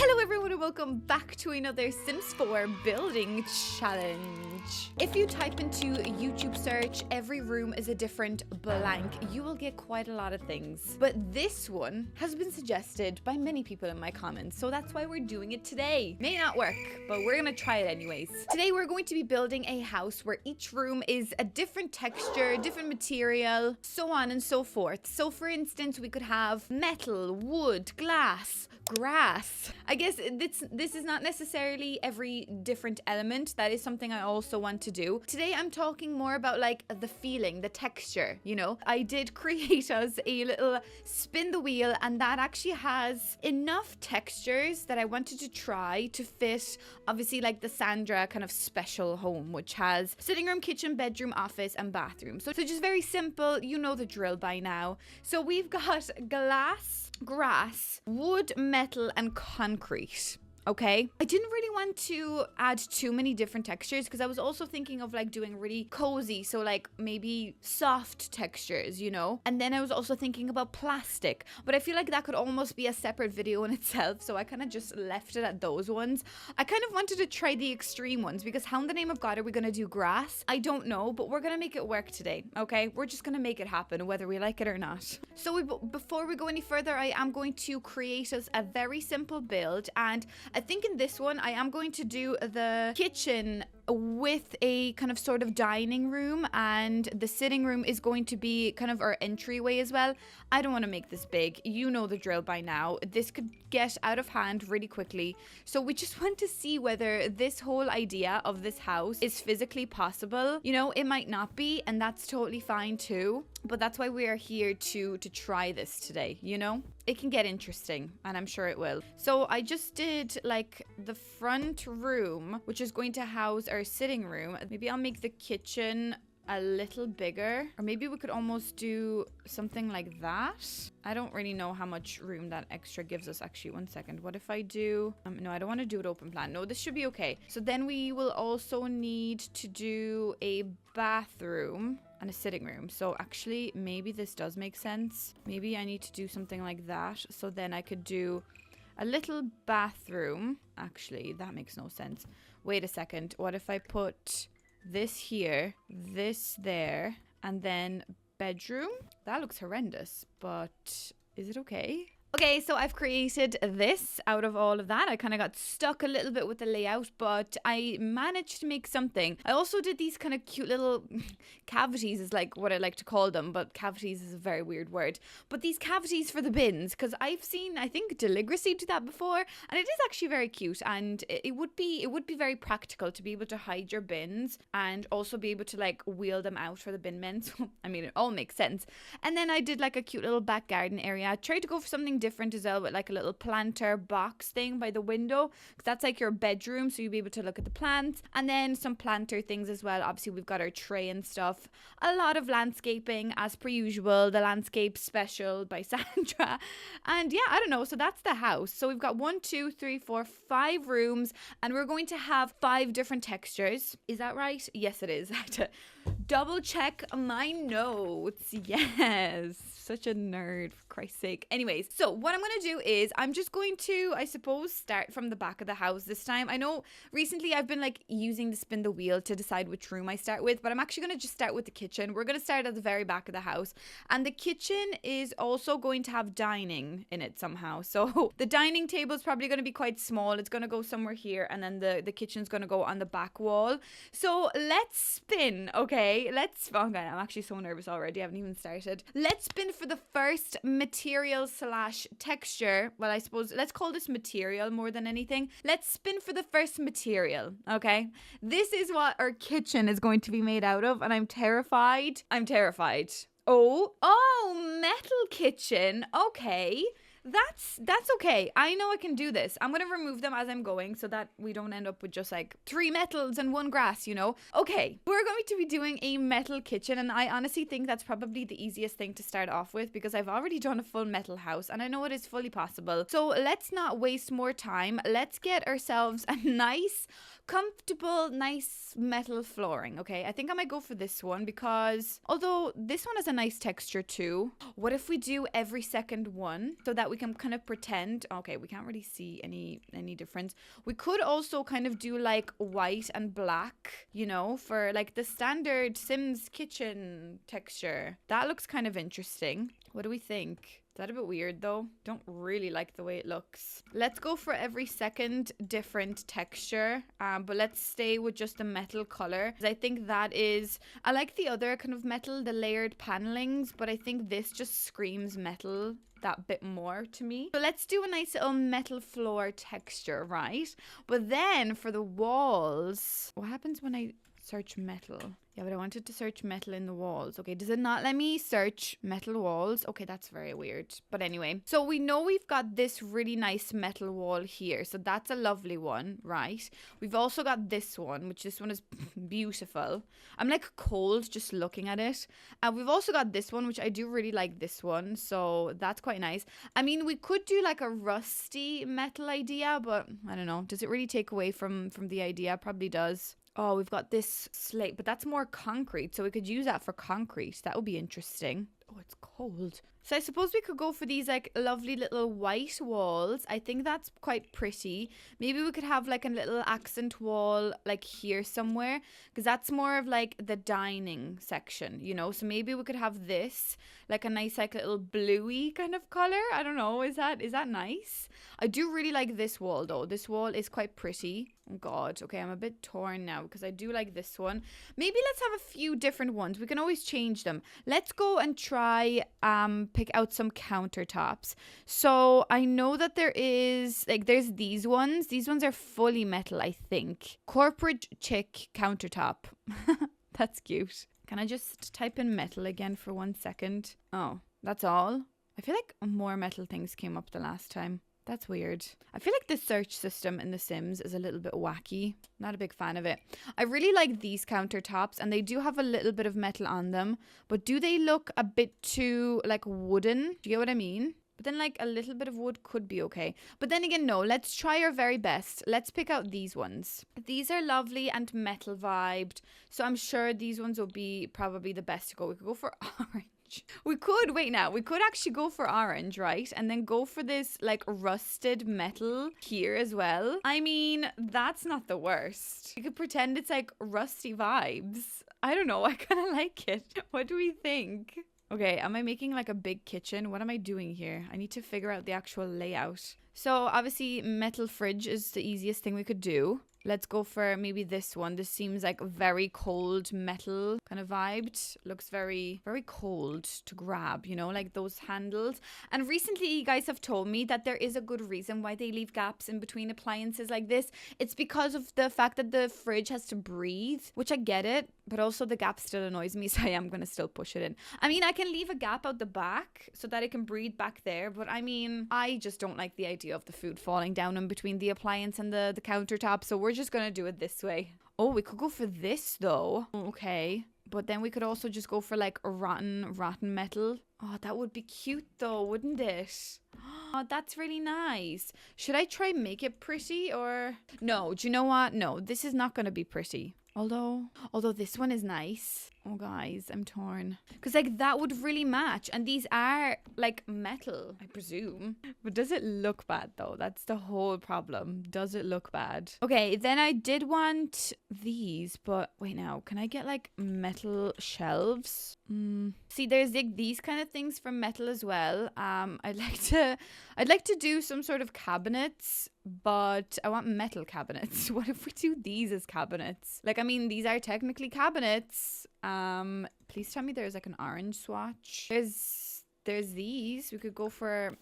Hello everyone and welcome back to another Sims 4 building challenge. If you type into YouTube search, every room is a different blank, you will get quite a lot of things. But this one has been suggested by many people in my comments, so that's why we're doing it today. May not work, but we're gonna try it anyways. Today we're going to be building a house where each room is a different texture, different material, so on and so forth. So for instance, we could have metal, wood, glass, grass. I guess this is not necessarily every different element. That is something I also want to do. Today I'm talking more about like the feeling, the texture, you know. I did create us a little spin the wheel, and that actually has enough textures that I wanted to try to fit obviously like the Sandra kind of special home, which has sitting room, kitchen, bedroom, office and bathroom. So just very simple, you know the drill by now. So we've got glass, grass, wood, metal and concrete. Okay, I didn't really want to add too many different textures because I was also thinking of like doing really cozy, so like maybe soft textures, you know. And then I was also thinking about plastic, but I feel like that could almost be a separate video in itself, so I kind of just left it at those ones. I kind of wanted to try the extreme ones because how in the name of God are we gonna do grass? I don't know, but we're gonna make it work today. Okay, we're just gonna make it happen whether we like it or not. So before we go any further, I am going to create us a very simple build, and I think in this one, I am going to do the kitchen with a kind of sort of dining room, and the sitting room is going to be kind of our entryway as well. I don't want to make this big. You know the drill by now. This could get out of hand really quickly. So we just want to see whether this whole idea of this house is physically possible. You know, it might not be, and that's totally fine too. But that's why we are here to try this today, you know? It can get interesting, and I'm sure it will. So I just did like the front room, which is going to house our sitting room. Maybe I'll make the kitchen a little bigger, or maybe we could almost do something like that. I don't really know how much room that extra gives us. Actually, one second. What if I do no, I don't want to do it open plan. No, this should be okay. So then we will also need to do a bathroom and a sitting room. So actually maybe this does make sense. Maybe I need to do something like that, so then I could do a little bathroom. Actually, that makes no sense. Wait a second. What if I put this here, this there, and then bedroom? That looks horrendous, but is it okay? Okay, so I've created this out of all of that. I kind of got stuck a little bit with the layout, but I managed to make something. I also did these kind of cute little cavities is like what I like to call them, but cavities is a very weird word. But these cavities for the bins, because I've seen, I think, Deligracy do that before, and it is actually very cute, and it would be very practical to be able to hide your bins and also be able to like wheel them out for the bin men. So, I mean, it all makes sense. And then I did like a cute little back garden area. I tried to go for something different as well, with like a little planter box thing by the window, because that's like your bedroom, so you'll be able to look at the plants. And then some planter things as well. Obviously we've got our tray and stuff. A lot of landscaping as per usual, the landscape special by Sandra. And yeah, I don't know, so that's the house. So we've got 1 2 3 4 5 rooms, and we're going to have 5 different textures. Is that right? Yes, it is. I had to double check my notes. Yes, such a nerd, for Christ's sake. Anyways, so what I'm going to do is I'm just going to, I suppose, start from the back of the house this time. I know recently I've been like using the spin the wheel to decide which room I start with, but I'm actually going to just start with the kitchen. We're going to start at the very back of the house, and the kitchen is also going to have dining in it somehow. So the dining table is probably going to be quite small. It's going to go somewhere here, and then the kitchen's going to go on the back wall. So let's spin, okay? Okay, I'm actually so nervous already. I haven't even started. Let's spin for the first material slash texture. Well, I suppose let's call this material more than anything. Let's spin for the first material, okay? This is what our kitchen is going to be made out of, and I'm terrified. Oh, metal kitchen. Okay. That's okay. I know I can do this. I'm going to remove them as I'm going so that we don't end up with just like 3 metals and 1 grass, you know? Okay, we're going to be doing a metal kitchen, and I honestly think that's probably the easiest thing to start off with because I've already done a full metal house and I know it is fully possible. So let's not waste more time. Let's get ourselves a nice comfortable, nice metal flooring. Okay, I think I might go for this one because although this one has a nice texture too, what if we do every second one so that we can kind of pretend, okay, we can't really see any difference. We could also kind of do like white and black, you know, for like the standard Sims kitchen texture. That looks kind of interesting. What do we think? Is that a bit weird though? Don't really like the way it looks. Let's go for every second different texture, but let's stay with just the metal color. I think that is, I like the other kind of metal, the layered panelings, but I think this just screams metal that bit more to me. So let's do a nice little metal floor texture, right? But then for the walls, what happens when I search metal? Yeah, but I wanted to search metal in the walls. Okay, does it not let me search metal walls? Okay, that's very weird. But anyway, so we know we've got this really nice metal wall here. So that's a lovely one, right? We've also got this one, which this one is beautiful. I'm like cold just looking at it. And we've also got this one, which I do really like this one. So that's quite nice. I mean, we could do like a rusty metal idea, but I don't know. Does it really take away from the idea? Probably does. Oh, we've got this slate, but that's more concrete. So we could use that for concrete. That would be interesting. Oh, it's cold. So I suppose we could go for these like lovely little white walls. I think that's quite pretty. Maybe we could have like a little accent wall like here somewhere, because that's more of like the dining section, you know? So maybe we could have this like a nice like little bluey kind of color. I don't know. Is that nice? I do really like this wall though. This wall is quite pretty. Oh God. Okay, I'm a bit torn now because I do like this one. Maybe let's have a few different ones. We can always change them. Let's go and try pick out some countertops. So I know that there is like there's these ones. These ones are fully metal, I think. Corporate chick countertop. That's cute. Can I just type in metal again for 1 second? Oh, that's all. I feel like more metal things came up the last time. That's weird. I feel like the search system in The Sims is a little bit wacky. Not a big fan of it. I really like these countertops and they do have a little bit of metal on them. But do they look a bit too like wooden? Do you get what I mean? But then like a little bit of wood could be okay. But then again, no, let's try our very best. Let's pick out these ones. These are lovely and metal vibed. So I'm sure these ones will be probably the best to go. We could go for orange. We could actually go for orange, right? And then go for this like rusted metal here as well. I mean, that's not the worst. You could pretend it's like rusty vibes. I don't know. I kind of like it. What do we think? Okay, am I making like a big kitchen? What am I doing here? I need to figure out the actual layout. So obviously metal fridge is the easiest thing we could do. Let's go for maybe this one. This seems like very cold metal kind of vibed. Looks very, very cold to grab, you know, like those handles. And recently you guys have told me that there is a good reason why they leave gaps in between appliances like this. It's because of the fact that the fridge has to breathe, which I get it. But also the gap still annoys me, so I am going to still push it in. I mean, I can leave a gap out the back so that it can breathe back there. But I mean, I just don't like the idea of the food falling down in between the appliance and the countertop. So we're just going to do it this way. Oh, we could go for this though. Okay. But then we could also just go for like rotten metal. Oh, that would be cute though, wouldn't it? Oh, that's really nice. Should I try make it pretty or... No, do you know what? No, this is not going to be pretty. Although this one is nice. Oh, guys, I'm torn. Because, like, that would really match. And these are, like, metal, I presume. But does it look bad, though? That's the whole problem. Does it look bad? Okay, then I did want these. But, wait now. Can I get, like, metal shelves? See, there's, like, these kind of things from metal as well. I'd like to do some sort of cabinets. But I want metal cabinets. What if we do these as cabinets? Like, I mean, these are technically cabinets. Please tell me there's like an orange swatch. There's these. We could go for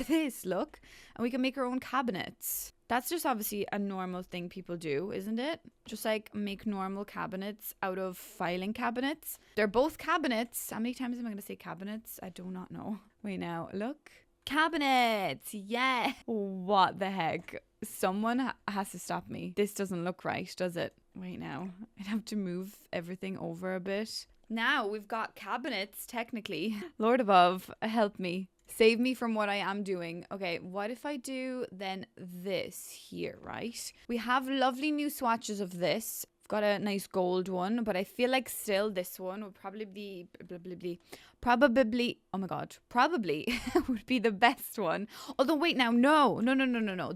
this, look. And we can make our own cabinets. That's just obviously a normal thing people do, isn't it? Just like make normal cabinets out of filing cabinets. They're both cabinets. How many times am I going to say cabinets? I do not know. Wait now, look. Cabinets, yeah. What the heck? Someone has to stop me. This doesn't look right, does it? Wait now. I'd have to move everything over a bit. Now we've got cabinets, technically. Lord above, help me. Save me from what I am doing. Okay, what if I do then this here, right? We have lovely new swatches of this. I've got a nice gold one, but I feel like still this one would probably be probably oh my god, probably would be the best one. Although wait now, no.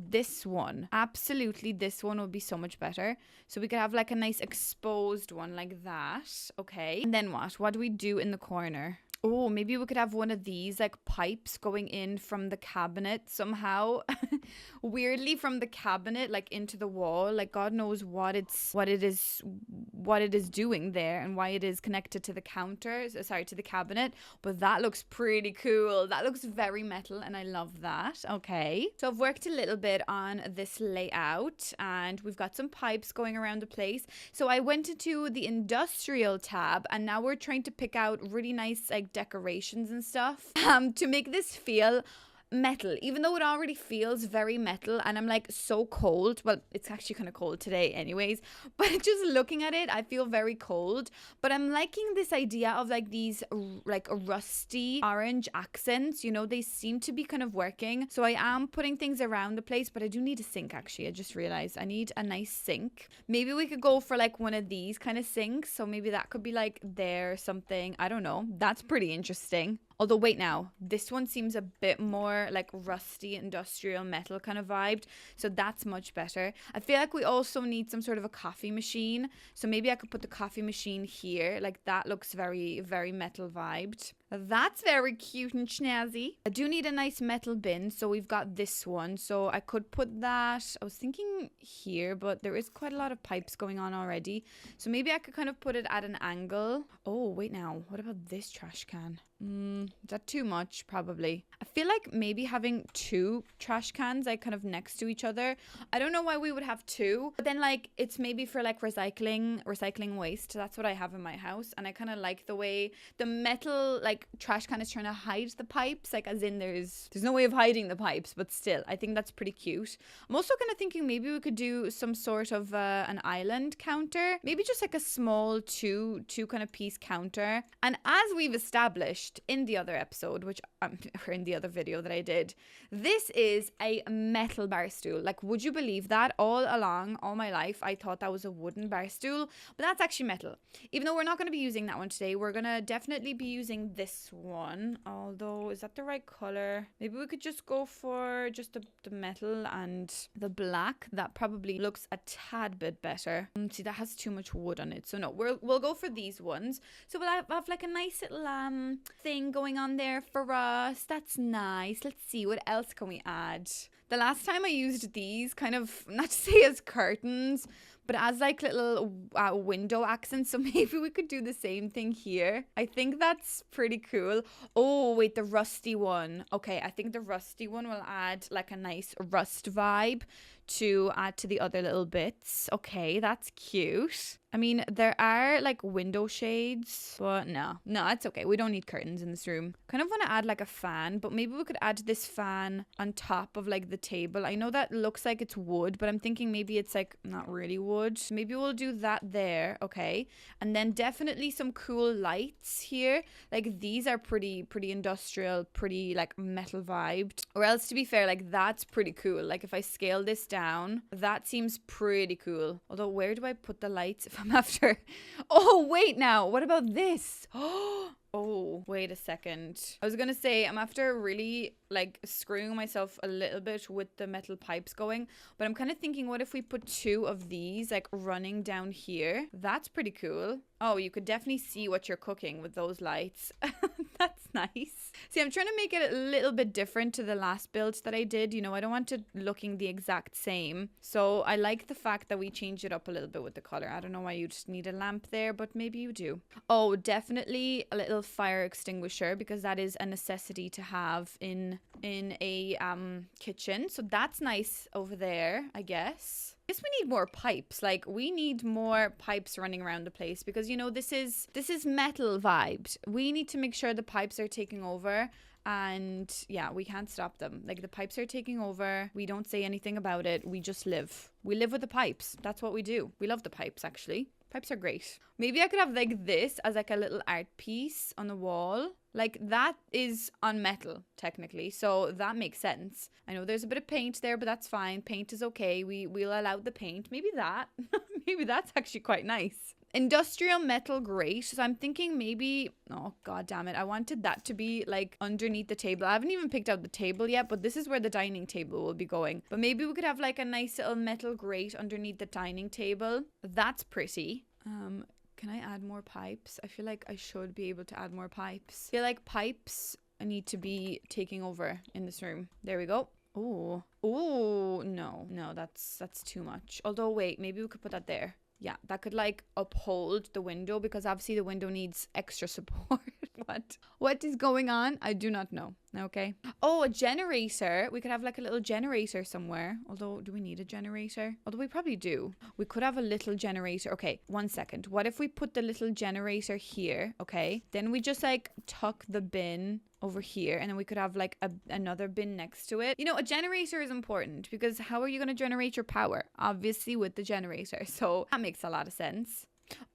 This one. Absolutely this one would be so much better. So we could have like a nice exposed one like that. Okay. And then what? What do we do in the corner? Oh, maybe we could have one of these like pipes going in from the cabinet somehow. Weirdly from the cabinet like into the wall. Like God knows what it is doing there and why it is connected to the counter. Sorry, to the cabinet. But that looks pretty cool. That looks very metal and I love that. Okay. So I've worked a little bit on this layout and we've got some pipes going around the place. So I went into the industrial tab and now we're trying to pick out really nice like decorations and stuff to make this feel metal, even though it already feels very metal and I'm like so cold. Well, it's actually kind of cold today anyways, but just looking at it I feel very cold. But I'm liking this idea of like these like rusty orange accents, you know, they seem to be kind of working. So I am putting things around the place, but I do need a sink. Actually, I just realized I need a nice sink. Maybe we could go for like one of these kind of sinks, so maybe that could be like there or something. I don't know, that's pretty interesting. Although, wait now, this one seems a bit more like rusty industrial metal kind of vibed. So that's much better. I feel like we also need some sort of a coffee machine. So maybe I could put the coffee machine here. Like that looks very, very metal vibed. That's very cute and snazzy. I do need a nice metal bin. So we've got this one. So I could put that. I was thinking here, but there is quite a lot of pipes going on already. So maybe I could kind of put it at an angle. Oh, wait now. What about this trash can? Is that too much? Probably. I feel like maybe having two trash cans like kind of next to each other. I don't know why we would have two, but then like it's maybe for like recycling waste. That's what I have in my house, and I kind of like the way the metal like trash can is trying to hide the pipes, like as in there's no way of hiding the pipes, but still I think that's pretty cute. I'm also kind of thinking maybe we could do some sort of an island counter, maybe just like a small two kind of piece counter. And as we've established in the other episode, which or in the other video that I did, this is a metal bar stool. Like, would you believe that? All along, all my life, I thought that was a wooden bar stool, but that's actually metal. Even though we're not going to be using that one today, we're going to definitely be using this one. Although, is that the right color? Maybe we could just go for just the metal and the black. That probably looks a tad bit better. See, that has too much wood on it. So no, we'll go for these ones. So we'll have like a nice little thing going on there for us. That's nice. Let's see, what else can we add? The last time I used these kind of, not to say as curtains, but as like little window accents. So maybe we could do the same thing here. I think that's pretty cool. Oh, wait, the rusty one. Okay, I think the rusty one will add like a nice rust vibe to add to the other little bits. Okay, that's cute. I mean, there are like window shades, but no, it's okay. We don't need curtains in this room. Kind of want to add like a fan, but maybe we could add this fan on top of like the table. I know that looks like it's wood, but I'm thinking maybe it's like not really wood. Maybe we'll do that there. Okay. And then definitely some cool lights here. Like these are pretty industrial, pretty like metal vibed. Or else, to be fair, like that's pretty cool. Like if I scale this down, that seems pretty cool. Although, where do I put the lights if I'm after? Oh, wait now. What about this? Oh, wait a second. I was gonna say I'm after really like screwing myself a little bit with the metal pipes going, but I'm kind of thinking, what if we put two of these like running down here? That's pretty cool. Oh, you could definitely see what you're cooking with those lights. That's nice. See, I'm trying to make it a little bit different to the last build that I did. You know, I don't want it looking the exact same. So I like the fact that we changed it up a little bit with the color. I don't know why you just need a lamp there, but maybe you do. Oh, definitely a little fire extinguisher, because that is a necessity to have in a kitchen. So that's nice over there, I guess. I guess we need more pipes. Like, we need more pipes running around the place, because, you know, this is metal vibed. We need to make sure the pipes are taking over. And yeah, we can't stop them. Like, the pipes are taking over. We don't say anything about it. We just live. We live with the pipes. That's what we do. We love the pipes, actually. Pipes are great. Maybe I could have like this as like a little art piece on the wall. Like that is on metal technically, so that makes sense. I know there's a bit of paint there, but that's fine. Paint is okay. We'll allow the paint. Maybe that. Maybe that's actually quite nice. Industrial metal grate. So I'm thinking maybe, oh god damn it, I wanted that to be like underneath the table. I haven't even picked out the table yet, but this is where the dining table will be going. But maybe we could have like a nice little metal grate underneath the dining table. That's pretty. Can I add more pipes? I feel like I should be able to add more pipes. I feel like pipes need to be taking over in this room. There we go. Oh no, that's too much. Although wait, maybe we could put that there. Yeah, that could like uphold the window because obviously the window needs extra support. What is going on? I do not know. Okay. Oh, a generator. We could have like a little generator somewhere. Although, do we need a generator? Although we probably do. We could have a little generator. Okay, 1 second. What if we put the little generator here? Okay. Then we just like tuck the bin over here and then we could have like another bin next to it. You know, a generator is important because how are you going to generate your power? Obviously with the generator. So that makes a lot of sense.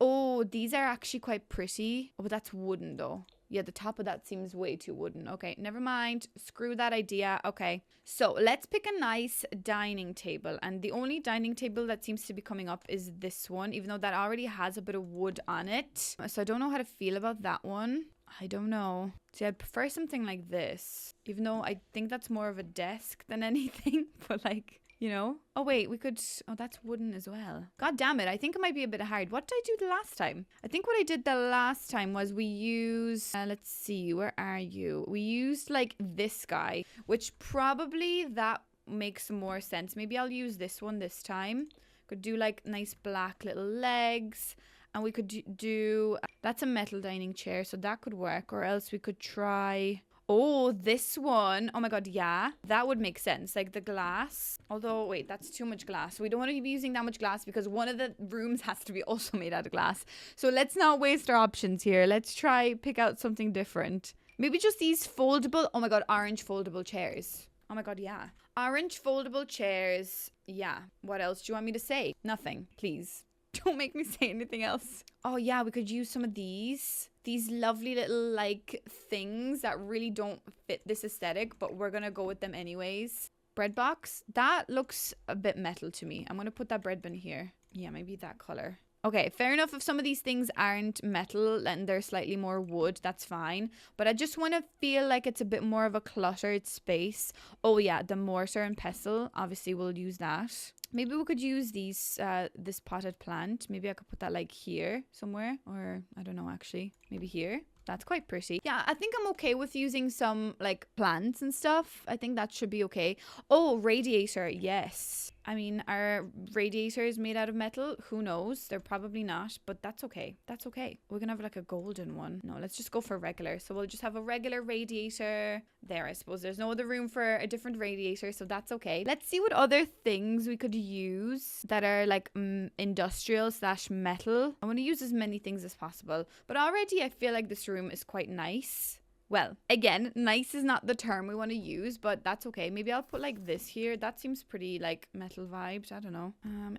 Oh, these are actually quite pretty. Oh, but that's wooden though. Yeah, the top of that seems way too wooden. Okay, never mind. Screw that idea. Okay, so let's pick a nice dining table. And the only dining table that seems to be coming up is this one, even though that already has a bit of wood on it. So I don't know how to feel about that one. I don't know. See, I'd prefer something like this, even though I think that's more of a desk than anything. But like, you know. Oh wait, we could, oh, that's wooden as well. God damn it, I think it might be a bit hard. What did I do the last time? I think what I did the last time was we used, let's see, where are you? We used like this guy, which probably that makes more sense. Maybe I'll use this one this time. Could do like nice black little legs. And we could do, that's a metal dining chair, so that could work. Or else we could try, oh, this one. Oh my god, yeah. That would make sense. Like the glass. Although, wait, that's too much glass. We don't want to be using that much glass because one of the rooms has to be also made out of glass. So let's not waste our options here. Let's try pick out something different. Maybe just these foldable, oh my god, orange foldable chairs. Oh my god, yeah. Orange foldable chairs. Yeah. What else do you want me to say? Nothing, please. Don't make me say anything else. Oh yeah, we could use some of these lovely little like things that really don't fit this aesthetic, but we're gonna go with them anyways. Bread box, that looks a bit metal to me. I'm gonna put that bread bin here. Yeah, maybe that color. Okay, fair enough. If some of these things aren't metal and they're slightly more wood, that's fine. But I just want to feel like it's a bit more of a cluttered space. Oh yeah, the mortar and pestle, obviously we'll use that. Maybe we could use these, this potted plant. Maybe I could put that like here somewhere. Or I don't know, actually. Maybe here. That's quite pretty. Yeah, I think I'm okay with using some like plants and stuff. I think that should be okay. Oh, radiator. Yes. I mean, are radiators made out of metal? Who knows? They're probably not, but that's okay. That's okay. We're gonna have like a golden one. No, let's just go for regular. So we'll just have a regular radiator there. I suppose there's no other room for a different radiator, so that's okay. Let's see what other things we could use that are like industrial / metal. I want to use as many things as possible, but already I feel like this room is quite nice. Well, again, nice is not the term we want to use, but that's okay. Maybe I'll put like this here. That seems pretty like metal vibes. I don't know.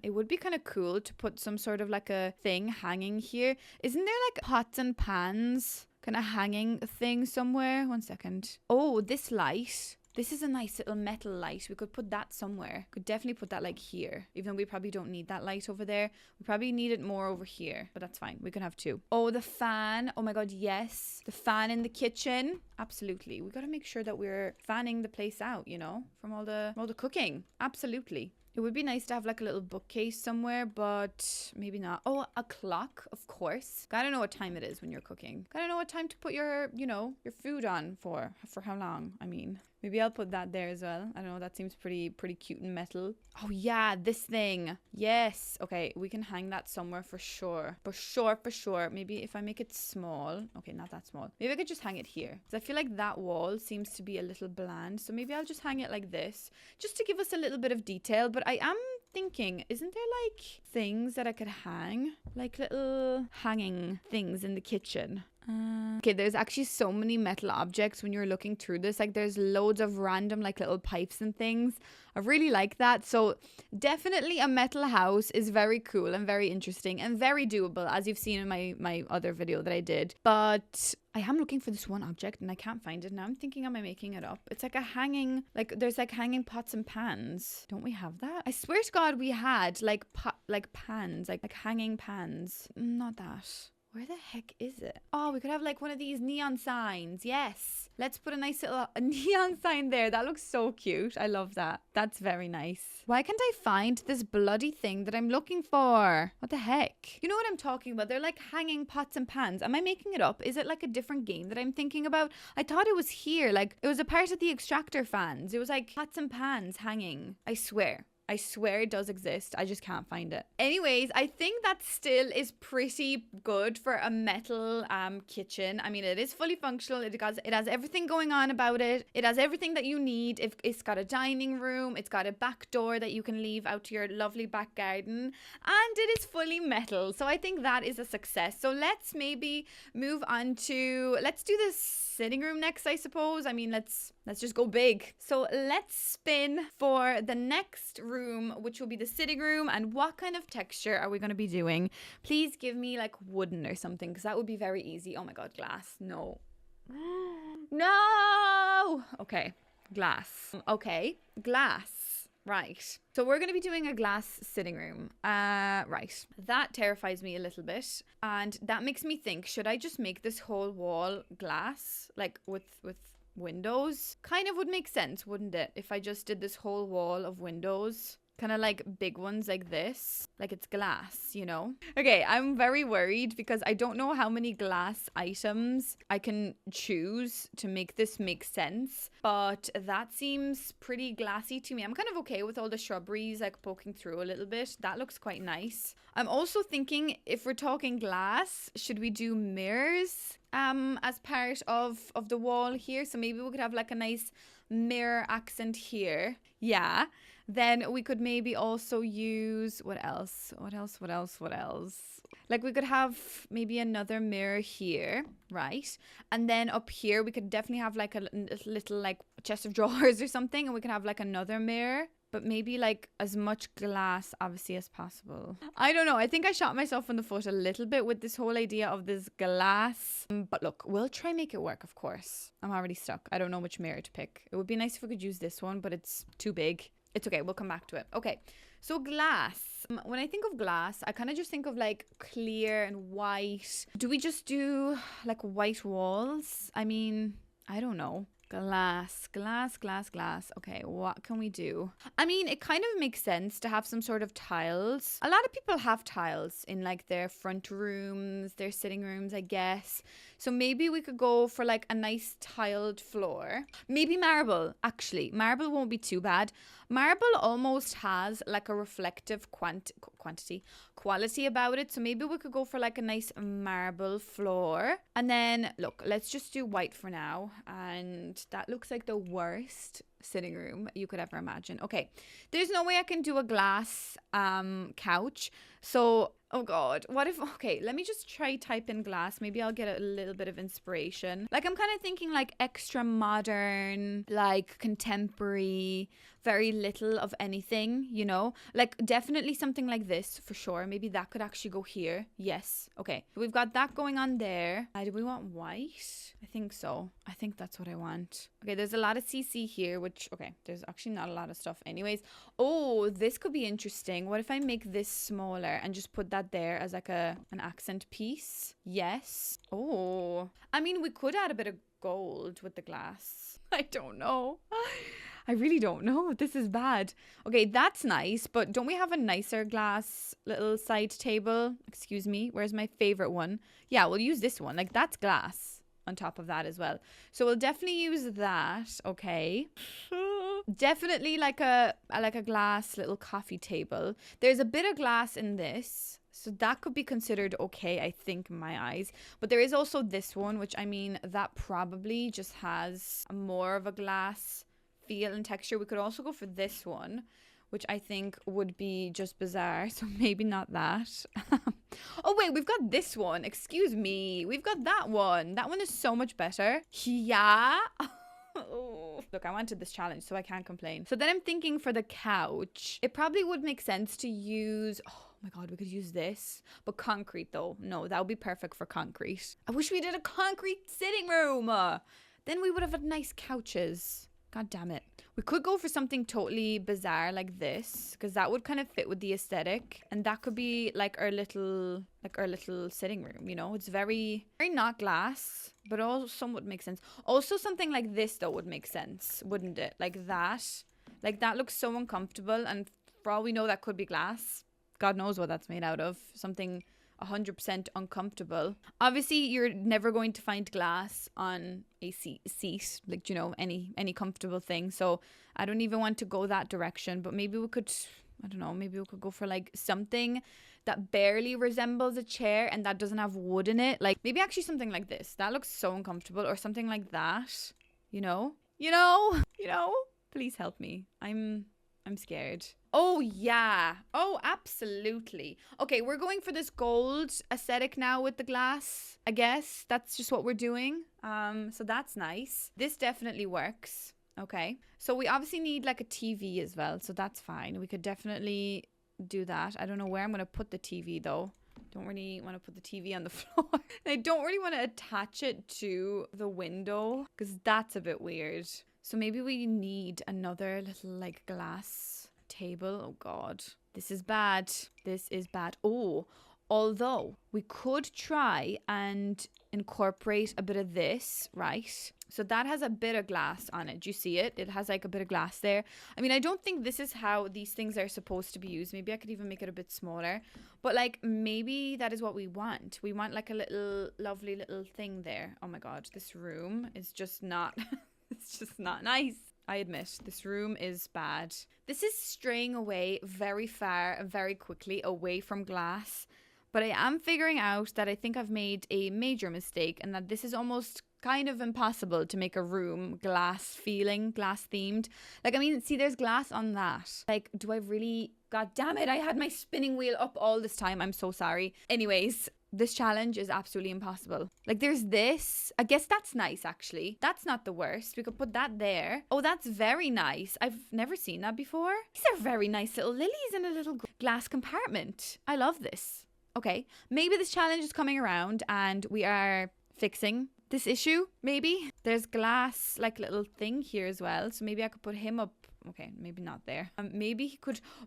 It would be kind of cool to put some sort of like a thing hanging here. Isn't there like pots and pans kind of hanging thing somewhere? 1 second. Oh, this light. This is a nice little metal light. We could put that somewhere. Could definitely put that like here. Even though we probably don't need that light over there. We probably need it more over here. But that's fine. We can have two. Oh, the fan. Oh my god, yes. The fan in the kitchen. Absolutely. We got to make sure that we're fanning the place out, you know, from all the cooking. Absolutely. It would be nice to have like a little bookcase somewhere, but maybe not. Oh, a clock, of course. Gotta know what time it is when you're cooking. Gotta know what time to put your, you know, your food on for how long, I mean. Maybe I'll put that there as well. I don't know, that seems pretty cute and metal. Oh yeah, this thing. Yes. Okay, we can hang that somewhere for sure. For sure. Maybe if I make it small. Okay, not that small. Maybe I could just hang it here. Because I feel like that wall seems to be a little bland. So maybe I'll just hang it like this. Just to give us a little bit of detail. But I am thinking, isn't there like things that I could hang? Like little hanging things in the kitchen. Okay, there's actually so many metal objects when you're looking through this. Like there's loads of random like little pipes and things. I really like that. So definitely a metal house is very cool and very interesting and very doable, as you've seen in my other video that I did. But I am looking for this one object and I can't find it. Now I'm thinking, am I making it up? It's like a hanging, like there's like hanging pots and pans. Don't we have that? I swear to God we had like pans, like hanging pans. Not that. Where the heck is it? Oh, we could have like one of these neon signs. Yes. Let's put a nice little neon sign there. That looks so cute. I love that. That's very nice. Why can't I find this bloody thing that I'm looking for? What the heck? You know what I'm talking about? They're like hanging pots and pans. Am I making it up? Is it like a different game that I'm thinking about? I thought it was here. Like it was a part of the extractor fans. It was like pots and pans hanging. I swear it does exist. I just can't find it. Anyways, I think that still is pretty good for a metal kitchen. I mean, it is fully functional. It has everything going on about it. It has everything that you need. It's got a dining room. It's got a back door that you can leave out to your lovely back garden. And it is fully metal. So I think that is a success. So let's maybe move on to, let's do this sitting room next, I suppose. I mean, let's just go big. So let's spin for the next room, which will be the sitting room. And what kind of texture are we going to be doing? Please give me like wooden or something, because that would be very easy. Oh my God, glass. No. No. Okay, glass. Okay, glass. Right. So we're going to be doing a glass sitting room. Right. That terrifies me a little bit. And that makes me think, should I just make this whole wall glass? Like with windows? Kind of would make sense, wouldn't it? If I just did this whole wall of windows. Kind of like big ones like this. Like it's glass, you know? Okay, I'm very worried because I don't know how many glass items I can choose to make this make sense. But that seems pretty glassy to me. I'm kind of okay with all the shrubberies like poking through a little bit. That looks quite nice. I'm also thinking, if we're talking glass, should we do mirrors as part of the wall here? So maybe we could have like a nice mirror accent here. Yeah. Then we could maybe also use, what else? Like we could have maybe another mirror here, right? And then up here, we could definitely have like a little like chest of drawers or something. And we could have like another mirror, but maybe like as much glass obviously as possible. I don't know. I think I shot myself in the foot a little bit with this whole idea of this glass. But look, we'll try and make it work, of course. I'm already stuck. I don't know which mirror to pick. It would be nice if we could use this one, but it's too big. It's okay. We'll come back to it. Okay. So glass. When I think of glass, I kind of just think of like clear and white. Do we just do like white walls? I mean, I don't know. Glass. Okay, what can we do? I mean, it kind of makes sense to have some sort of tiles. A lot of people have tiles in like their front rooms, their sitting rooms, I guess. So maybe we could go for like a nice tiled floor. Maybe marble, actually. Marble won't be too bad. Marble almost has like a reflective quality about it. So maybe we could go for like a nice marble floor. And then, look, let's just do white for now. And that looks like the worst sitting room you could ever imagine. Okay, there's no way I can do a glass couch. So, oh God, what if, okay, let me just try type in glass. Maybe I'll get a little bit of inspiration. Like I'm kind of thinking like extra modern, like contemporary, very little of anything, you know, like definitely something like this for sure. Maybe that could actually go here. Yes. Okay. We've got that going on there. Do we want white? I think so. I think that's what I want. Okay. There's a lot of CC here, which, okay, there's actually not a lot of stuff anyways. Oh, this could be interesting. What if I make this smaller and just put that there as like an accent piece? Yes. Oh, I mean, we could add a bit of gold with the glass. I don't know. I really don't know. This is bad. Okay, that's nice, but don't we have a nicer glass little side table? Excuse me. Where's my favorite one? Yeah, we'll use this one. Like that's glass on top of that as well. So we'll definitely use that. Okay. Definitely like a glass little coffee table. There's a bit of glass in this. So that could be considered okay, I think, in my eyes. But there is also this one, which I mean, that probably just has more of a glass feel and texture. We could also go for this one, which I think would be just bizarre. So maybe not that. Oh, wait, we've got this one. Excuse me. We've got that one. That one is so much better. Yeah. Oh. Look, I wanted this challenge, so I can't complain. So then I'm thinking for the couch, it probably would make sense to use... Oh my God, we could use this. But concrete, though. No, that would be perfect for concrete. I wish we did a concrete sitting room. Then we would have had nice couches. God damn it. We could go for something totally bizarre like this, because that would kind of fit with the aesthetic, and that could be like our little sitting room, you know? It's very not glass, but also somewhat makes sense. Also something like this though would make sense, wouldn't it? Like that looks so uncomfortable, and for all we know that could be glass. God knows what that's made out of. Something 100% uncomfortable. Obviously, you're never going to find glass on a seat, like, you know, any comfortable thing. So I don't even want to go that direction. But maybe we could, I don't know, maybe we could go for like something that barely resembles a chair and that doesn't have wood in it. Like maybe actually something like this. That looks so uncomfortable, or something like that. You know. Please help me. I'm scared. Oh, yeah. Oh, absolutely. Okay, we're going for this gold aesthetic now with the glass, I guess. That's just what we're doing. So that's nice. This definitely works. Okay. So we obviously need like a TV as well. So that's fine. We could definitely do that. I don't know where I'm going to put the TV though. Don't really want to put the TV on the floor. I don't really want to attach it to the window because that's a bit weird. So maybe we need another little like glass table. Oh God, this is bad. This is bad. Oh, although we could try and incorporate a bit of this, right? So that has a bit of glass on it. Do you see it? It has like a bit of glass there. I mean, I don't think this is how these things are supposed to be used. Maybe I could even make it a bit smaller. But like maybe that is what we want. We want like a little lovely little thing there. Oh my God, this room is just not... It's just not nice. I admit, this room is bad. This is straying away very far, very quickly away from glass. But I am figuring out that I think I've made a major mistake, and that this is almost kind of impossible to make a room glass themed. Like, I mean, see, there's glass on that. Like, do I really... God damn it, I had my spinning wheel up all this time. I'm so sorry. Anyways, this challenge is absolutely impossible. Like, there's this. I guess that's nice, actually. That's not the worst. We could put that there. Oh, that's very nice. I've never seen that before. These are very nice little lilies in a little glass compartment. I love this. Okay, maybe this challenge is coming around and we are fixing this issue, maybe. There's glass, like, little thing here as well. So maybe I could put him up. Okay, maybe not there. Maybe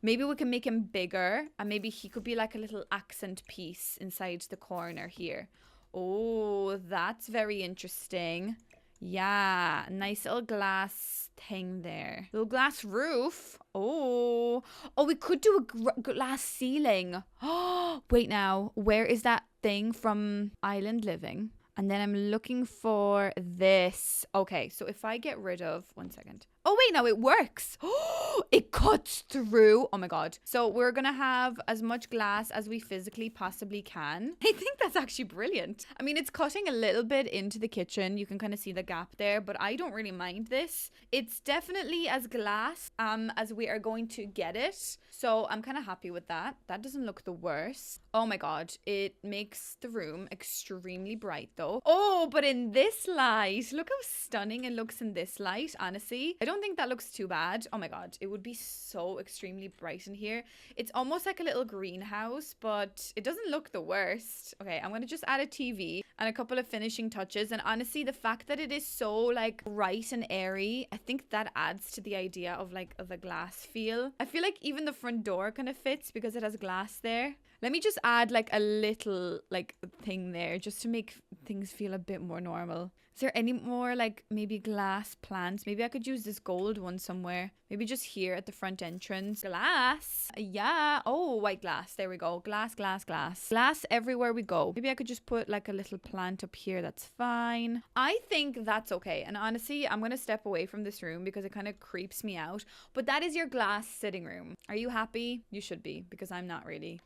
we can make him bigger, and maybe he could be like a little accent piece inside the corner here. Oh, that's very interesting. Yeah, nice little glass thing there. Little glass roof. Oh, we could do a glass ceiling. Oh, wait now. Where is that thing from Island Living? And then I'm looking for this. Okay, so if I get rid of... One second. Oh, wait, now it works. Oh, it cuts through. Oh, my God. So we're going to have as much glass as we physically possibly can. I think that's actually brilliant. I mean, it's cutting a little bit into the kitchen. You can kind of see the gap there, but I don't really mind this. It's definitely as glass as we are going to get it. So I'm kind of happy with that. That doesn't look the worst. Oh, my God. It makes the room extremely bright, though. Oh, but in this light, look how stunning it looks in this light, honestly. I don't think that looks too bad. Oh my God, it would be so extremely bright in here. It's almost like a little greenhouse, but it doesn't look the worst. Okay, I'm gonna just add a TV and a couple of finishing touches, and honestly, the fact that it is so like bright and airy, I think that adds to the idea of like the glass feel. I feel like even the front door kind of fits because it has glass there. Let me just add like a little like thing there just to make things feel a bit more normal. Is there any more like maybe glass plants? Maybe I could use this gold one somewhere. Maybe just here at the front entrance. Glass. Yeah. Oh, white glass. There we go. Glass, glass, glass. Glass everywhere we go. Maybe I could just put like a little plant up here. That's fine. I think that's okay. And honestly, I'm going to step away from this room because it kind of creeps me out. But that is your glass sitting room. Are you happy? You should be, because I'm not really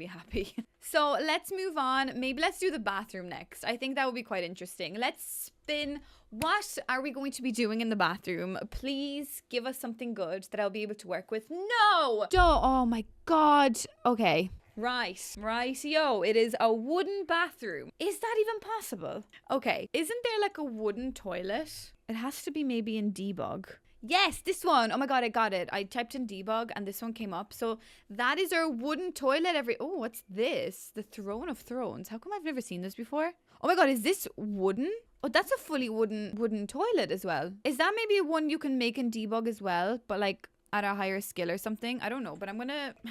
happy. So let's move on. Maybe let's do the bathroom next. I think that would be quite interesting. Let's spin. What are we going to be doing in the bathroom? Please give us something good that I'll be able to work with. No! Oh my God. Okay. Rightio. It is a wooden bathroom. Is that even possible? Okay, isn't there like a wooden toilet? It has to be maybe in debug. Yes, this one. Oh my god, I got it. I typed in debug and this one came up. So that is our wooden toilet. Oh, what's this? The Throne of Thrones. How come I've never seen this before? Oh my god, is this wooden? Oh, that's a fully wooden toilet as well. Is that maybe one you can make in debug as well, but like at a higher skill or something? I don't know, but I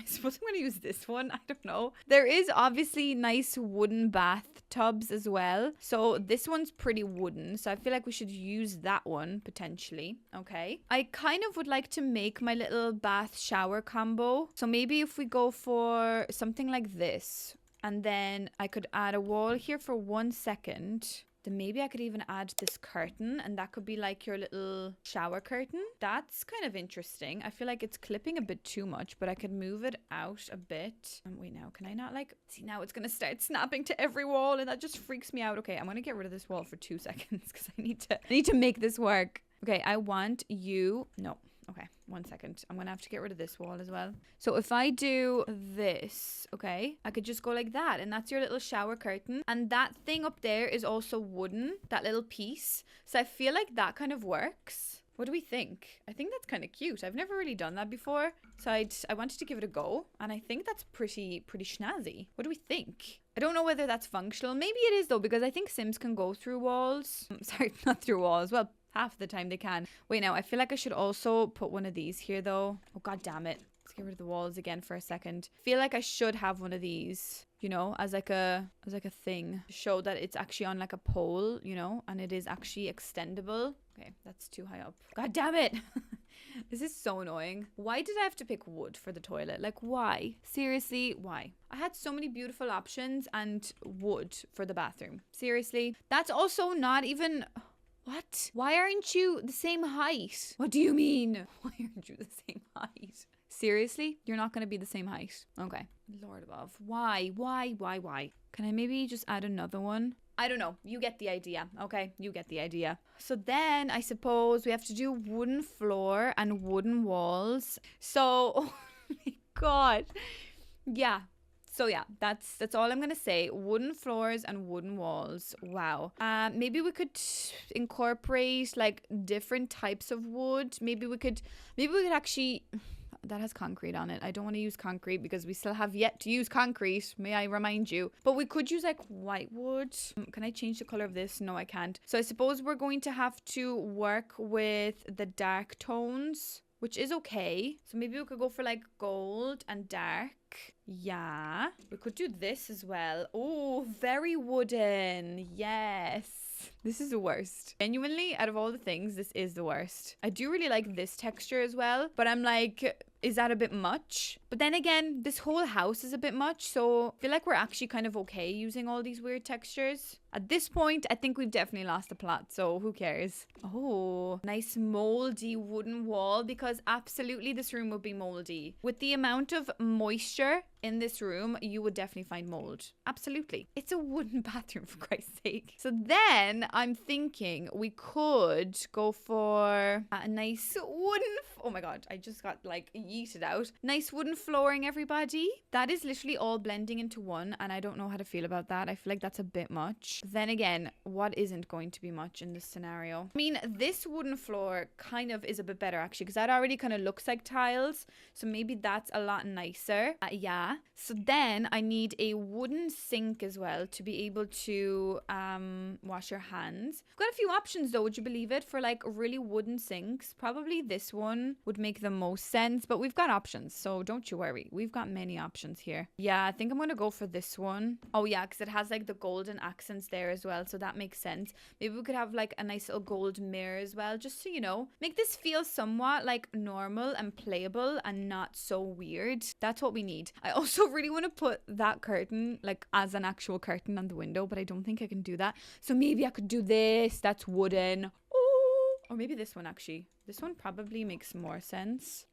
suppose I'm gonna use this one. I don't know. There is obviously nice wooden bathtubs as well. So this one's pretty wooden. So I feel like we should use that one potentially. Okay. I kind of would like to make my little bath shower combo. So maybe if we go for something like this, and then I could add a wall here for 1 second. Then maybe I could even add this curtain, and that could be like your little shower curtain. That's kind of interesting. I feel like it's clipping a bit too much, but I could move it out a bit. Wait, now, can I not like... See, now it's going to start snapping to every wall, and that just freaks me out. Okay, I'm going to get rid of this wall for 2 seconds because I need to make this work. Okay, I want you... No. Okay, 1 second. I'm gonna have to get rid of this wall as well. So if I do this, okay, I could just go like that, and that's your little shower curtain. And that thing up there is also wooden, that little piece. So I feel like that kind of works. What do we think? I think that's kind of cute. I've never really done that before. So I wanted to give it a go, and I think that's pretty snazzy. What do we think? I don't know whether that's functional. Maybe it is though, because I think Sims can go through walls. Sorry, not through walls. Well, half the time they can. Wait, now I feel like I should also put one of these here though. Oh god damn it. Let's get rid of the walls again for a second. I feel like I should have one of these, you know, as like a thing to show that it's actually on like a pole, you know, and it is actually extendable. Okay, that's too high up. God damn it. This is so annoying. Why did I have to pick wood for the toilet? Like, why? Seriously, why? I had so many beautiful options and wood for the bathroom. Seriously. That's also not even... What? Why aren't you the same height? What do you mean? Why aren't you the same height? Seriously? You're not going to be the same height. Okay. Lord above. Why? Can I maybe just add another one? I don't know. You get the idea. Okay, you get the idea. So then I suppose we have to do wooden floor and wooden walls. So, oh my god. Yeah. So yeah, that's all I'm gonna say. Wooden floors and wooden walls. Wow. Maybe we could incorporate like different types of wood. Maybe we could actually... That has concrete on it. I don't want to use concrete because we still have yet to use concrete. May I remind you? But we could use like white wood. Can I change the color of this? No, I can't. So I suppose we're going to have to work with the dark tones, which is okay. So maybe we could go for like gold and dark. Yeah. We could do this as well. Oh, very wooden. Yes. This is the worst. Genuinely, out of all the things, this is the worst. I do really like this texture as well, but I'm like, is that a bit much? But then again, this whole house is a bit much, so I feel like we're actually kind of okay using all these weird textures. At this point, I think we've definitely lost the plot, so who cares? Oh, nice moldy wooden wall, because absolutely this room would be moldy. With the amount of moisture in this room, you would definitely find mold. Absolutely. It's a wooden bathroom, for Christ's sake. So then I'm thinking we could go for a nice wooden... Oh my god, I just got like yeeted out. Nice wooden flooring, everybody. That is literally all blending into one, and I don't know how to feel about that. I feel like that's a bit much. Then again, what isn't going to be much in this scenario? I mean, this wooden floor kind of is a bit better actually, because that already kind of looks like tiles. So maybe that's a lot nicer. Yeah. So then I need a wooden sink as well to be able to wash your hands. I've got a few options though, would you believe it? For like really wooden sinks. Probably this one would make the most sense, but we've got options, so don't you worry. We've got many options here. Yeah, I think I'm gonna go for this one. Oh yeah, because it has like the golden accents there as well, so that makes sense. Maybe we could have like a nice little gold mirror as well, just to, you know, make this feel somewhat like normal and playable and not so weird. That's what we need. I also really want to put that curtain like as an actual curtain on the window, but I don't think I can do that. So maybe I could do this. That's wooden. Oh, or maybe this one actually. This one probably makes more sense.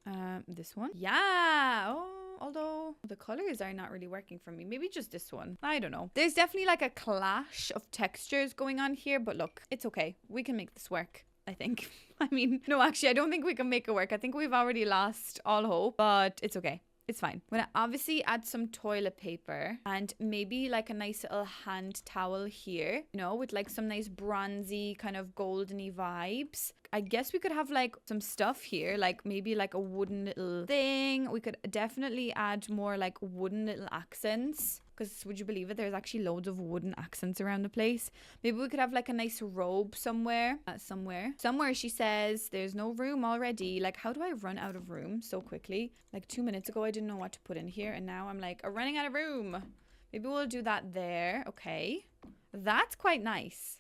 This one. Yeah. Oh, although the colors are not really working for me. Maybe just this one. I don't know. There's definitely like a clash of textures going on here, but look, it's okay. We can make this work, I think. I mean, no, actually, I don't think we can make it work. I think we've already lost all hope, but it's okay. It's fine. I'm gonna obviously add some toilet paper and maybe like a nice little hand towel here, you know, with like some nice bronzy kind of goldeny vibes. I guess we could have like some stuff here, like maybe like a wooden little thing. We could definitely add more like wooden little accents. Because would you believe it? There's actually loads of wooden accents around the place. Maybe we could have like a nice robe somewhere. Somewhere she says there's no room already. Like, how do I run out of room so quickly? Like 2 minutes ago, I didn't know what to put in here. And now I'm like, I'm running out of room. Maybe we'll do that there. Okay. That's quite nice.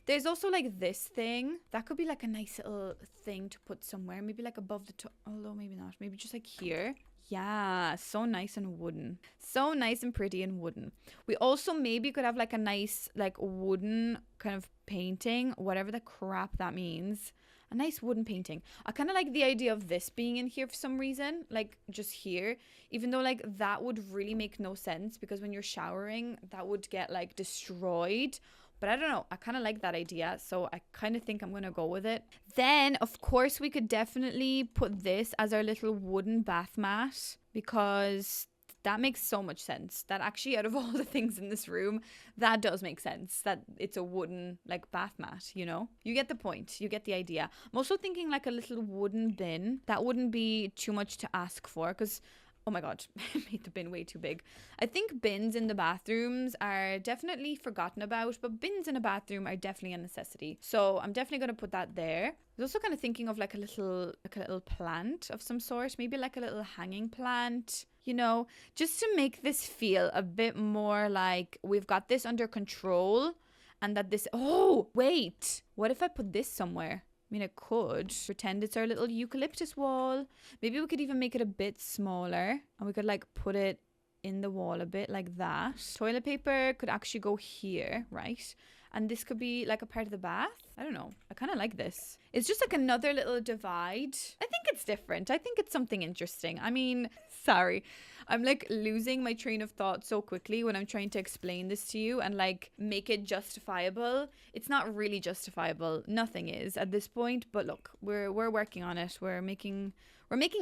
There's also like this thing. That could be like a nice little thing to put somewhere. Maybe like above the top. Although maybe not. Maybe just like here. Yeah, so nice and wooden. So nice and pretty and wooden. We also maybe could have like a nice like wooden kind of painting, whatever the crap that means. A nice wooden painting. I kind of like the idea of this being in here for some reason, like just here, even though like that would really make no sense because when you're showering, that would get like destroyed. But I don't know. I kind of like that idea. So I kind of think I'm going to go with it. Then, of course, we could definitely put this as our little wooden bath mat because that makes so much sense. That actually, out of all the things in this room, that does make sense. That it's a wooden, like, bath mat, you know? You get the point. You get the idea. I'm also thinking like a little wooden bin. That wouldn't be too much to ask for because... oh my god, I made the bin way too big. I think bins in the bathrooms are definitely forgotten about, but bins in a bathroom are definitely a necessity. So I'm definitely going to put that there. I was also kind of thinking of like a little plant of some sort, maybe like a little hanging plant, you know, just to make this feel a bit more like we've got this under control and that this, oh, wait, what if I put this somewhere? I mean, I could pretend it's our little eucalyptus wall. Maybe we could even make it a bit smaller and we could like put it in the wall a bit like that. Toilet paper could actually go here, right? And this could be like a part of the bath. I don't know. I kind of like this. It's just like another little divide. I think it's different. I think it's something interesting. I mean, sorry. I'm like losing my train of thought so quickly when I'm trying to explain this to you and like make it justifiable. It's not really justifiable. Nothing is at this point. But look, we're working on it. We're making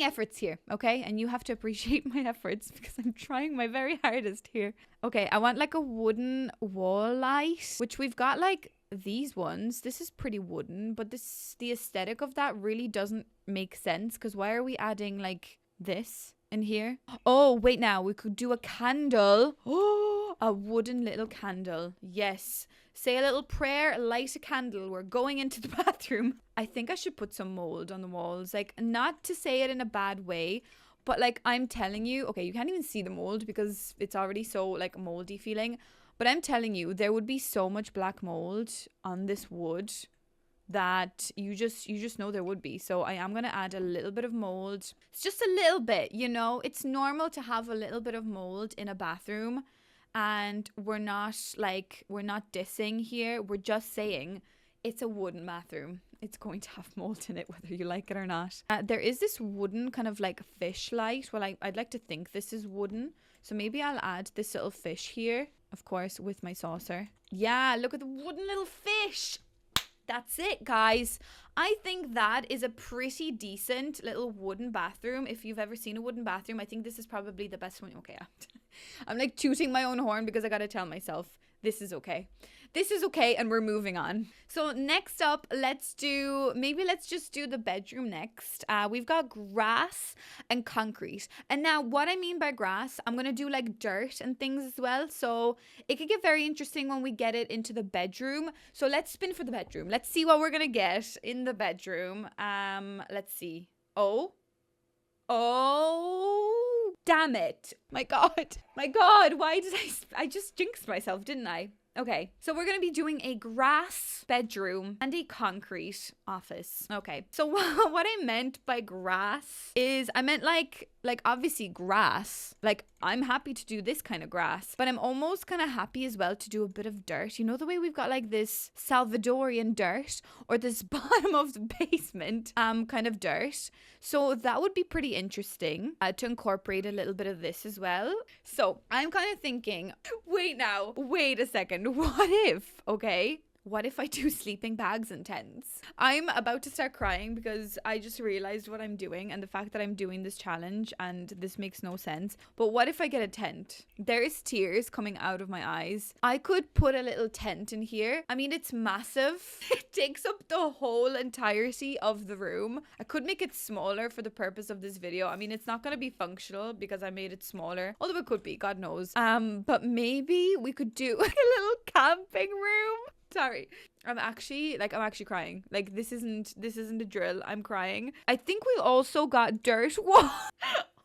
efforts here, okay? And you have to appreciate my efforts because I'm trying my very hardest here. Okay, I want like a wooden wall light, which we've got like these ones. This is pretty wooden, but the aesthetic of that really doesn't make sense because why are we adding like this in here? Oh, wait, now we could do a candle. Oh, a wooden little candle. Yes. Say a little prayer, light a candle. We're going into the bathroom. I think I should put some mold on the walls. Like, not to say it in a bad way, but like I'm telling you, okay, you can't even see the mold because it's already so like moldy feeling. But I'm telling you, there would be so much black mold on this wood that you just know there would be. So I am going to add a little bit of mold. It's just a little bit, you know. It's normal to have a little bit of mold in a bathroom. And we're not dissing here. We're just saying it's a wooden bathroom. It's going to have mold in it, whether you like it or not. There is this wooden kind of like fish light. Well, I'd like to think this is wooden. So maybe I'll add this little fish here, of course, with my saucer. Yeah, look at the wooden little fish. That's it, guys. I think that is a pretty decent little wooden bathroom. If you've ever seen a wooden bathroom, I think this is probably the best one. Okay, I'm like tooting my own horn because I gotta tell myself this is okay. This is okay, and we're moving on. So next up, let's just do the bedroom next. We've got grass and concrete. And now what I mean by grass, I'm going to do like dirt and things as well. So it could get very interesting when we get it into the bedroom. So let's spin for the bedroom. Let's see what we're going to get in the bedroom. Let's see. Oh, damn it. My God. Why did I just jinxed myself, didn't I? Okay, so we're going to be doing a grass bedroom and a concrete office. Okay, so what I meant by grass is I meant like obviously grass. Like I'm happy to do this kind of grass, but I'm almost kind of happy as well to do a bit of dirt. You know the way we've got like this Salvadorian dirt or this bottom of the basement kind of dirt. So that would be pretty interesting to incorporate a little bit of this as well. So I'm kind of thinking, wait a second. What if, okay? What if I do sleeping bags and tents? I'm about to start crying because I just realized what I'm doing and the fact that I'm doing this challenge and this makes no sense. But what if I get a tent? There is tears coming out of my eyes. I could put a little tent in here. I mean, it's massive. It takes up the whole entirety of the room. I could make it smaller for the purpose of this video. I mean, it's not going to be functional because I made it smaller. Although it could be, God knows. But maybe we could do a little camping room. Sorry. I'm actually crying. Like this isn't a drill. I'm crying. I think we also got dirt wall.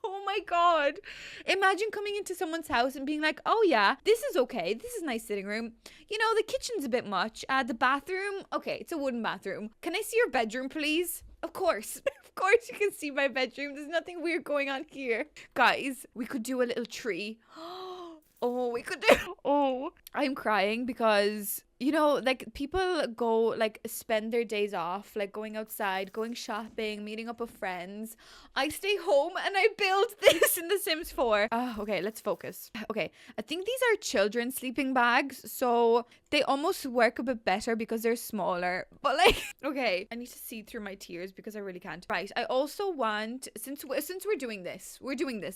Oh my God. Imagine coming into someone's house and being like, oh yeah, this is okay. This is a nice sitting room. You know, the kitchen's a bit much. The bathroom, okay, it's a wooden bathroom. Can I see your bedroom, please? Of course. Of course you can see my bedroom. There's nothing weird going on here. Guys, we could do a little tree. Oh, we could do. Oh, I'm crying because, you know, like people go, like spend their days off, like going outside, going shopping, meeting up with friends. I stay home and I build this in The Sims 4. Okay, let's focus. Okay, I think these are children's sleeping bags, so they almost work a bit better because they're smaller. But like, okay, I need to see through my tears because I really can't. Right, I also want, since we're doing this,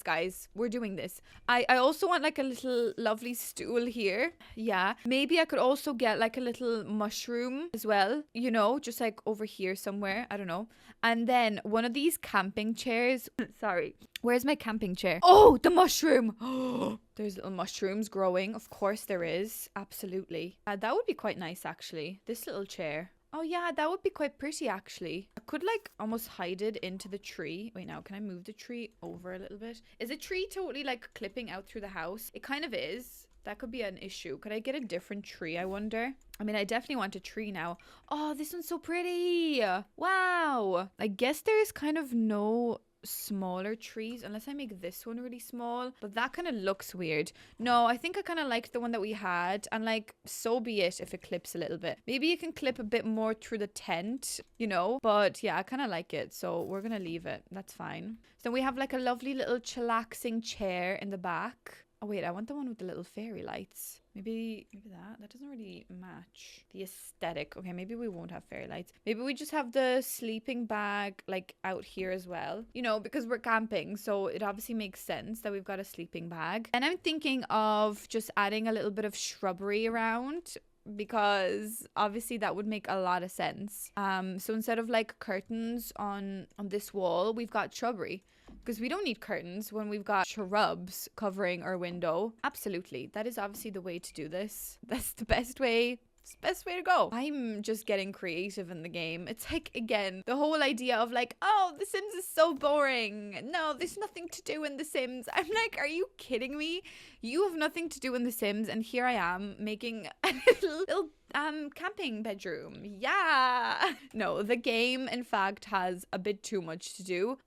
guys, we're doing this. I also want like a little lovely stool here. Yeah, maybe I could also get like a little mushroom as well, you know, just like over here somewhere. I don't know. And then one of these camping chairs. Sorry, where's my camping chair? Oh, the mushroom. Oh, there's little mushrooms growing. Of course there is. Absolutely. That would be quite nice actually. This little chair. Oh yeah, that would be quite pretty actually. I could like almost hide it into the tree. Wait, now can I move the tree over a little bit? Is the tree totally like clipping out through the house? It kind of is. That could be an issue. Could I get a different tree, I wonder? I mean, I definitely want a tree now. Oh, this one's so pretty. Wow. I guess there is kind of no smaller trees unless I make this one really small, but that kind of looks weird. No, I think I kind of liked the one that we had, and like, so be it if it clips a little bit. Maybe you can clip a bit more through the tent, you know, but yeah, I kind of like it, so we're gonna leave it. That's fine. So we have like a lovely little chillaxing chair in the back. Oh wait, I want the one with the little fairy lights. Maybe that doesn't really match the aesthetic. Okay, maybe we won't have fairy lights. Maybe we just have the sleeping bag like out here as well. You know, because we're camping, so it obviously makes sense that we've got a sleeping bag. And I'm thinking of just adding a little bit of shrubbery around, because obviously that would make a lot of sense. So instead of like curtains on this wall, we've got shrubbery. Because we don't need curtains when we've got shrubs covering our window. Absolutely. That is obviously the way to do this. That's the best way. It's the best way to go. I'm just getting creative in the game. It's like, again, the whole idea of like, oh, The Sims is so boring. No, there's nothing to do in The Sims. I'm like, are you kidding me? You have nothing to do in The Sims, and here I am making a little camping bedroom. Yeah. No, the game in fact has a bit too much to do.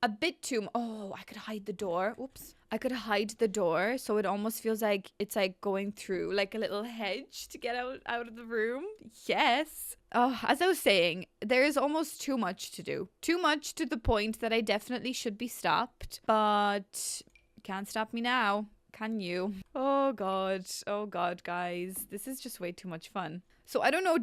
Oh, I could hide the door. Oops. I could hide the door, so it almost feels like it's like going through like a little hedge to get out of the room. Yes. Oh, as I was saying, there is almost too much to do. Too much to the point that I definitely should be stopped, but you can't stop me now. Can you? Oh God, guys. This is just way too much fun. So I don't know,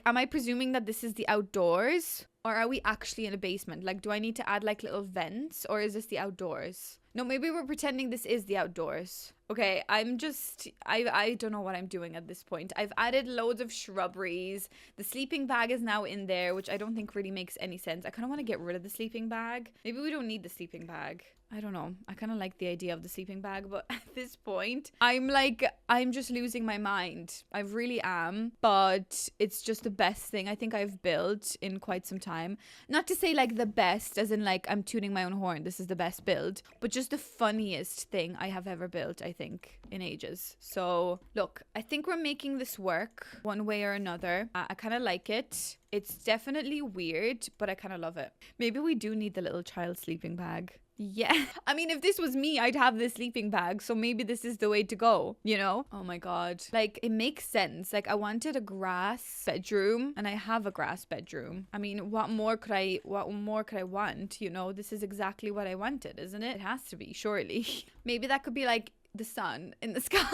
am I presuming that this is the outdoors? Or are we actually in a basement? Like, do I need to add like little vents, or is this the outdoors? No, maybe we're pretending this is the outdoors. Okay, I don't know what I'm doing at this point. I've added loads of shrubberies. The sleeping bag is now in there, which I don't think really makes any sense. I kind of want to get rid of the sleeping bag. Maybe we don't need the sleeping bag. I don't know. I kind of like the idea of the sleeping bag, but at this point, I'm just losing my mind. I really am, but it's just the best thing I think I've built in quite some time. Not to say like the best, as in like I'm tooting my own horn, this is the best build, but just the funniest thing I have ever built, I think, in ages. So look, I think we're making this work one way or another. I kind of like it. It's definitely weird, but I kind of love it. Maybe we do need the little child sleeping bag. Yeah. I mean, if this was me, I'd have this sleeping bag. So maybe this is the way to go, you know? Oh my God. Like, it makes sense. Like, I wanted a grass bedroom, and I have a grass bedroom. I mean, what more could I want? You know, this is exactly what I wanted, isn't it? It has to be, surely. Maybe that could be like the sun in the sky.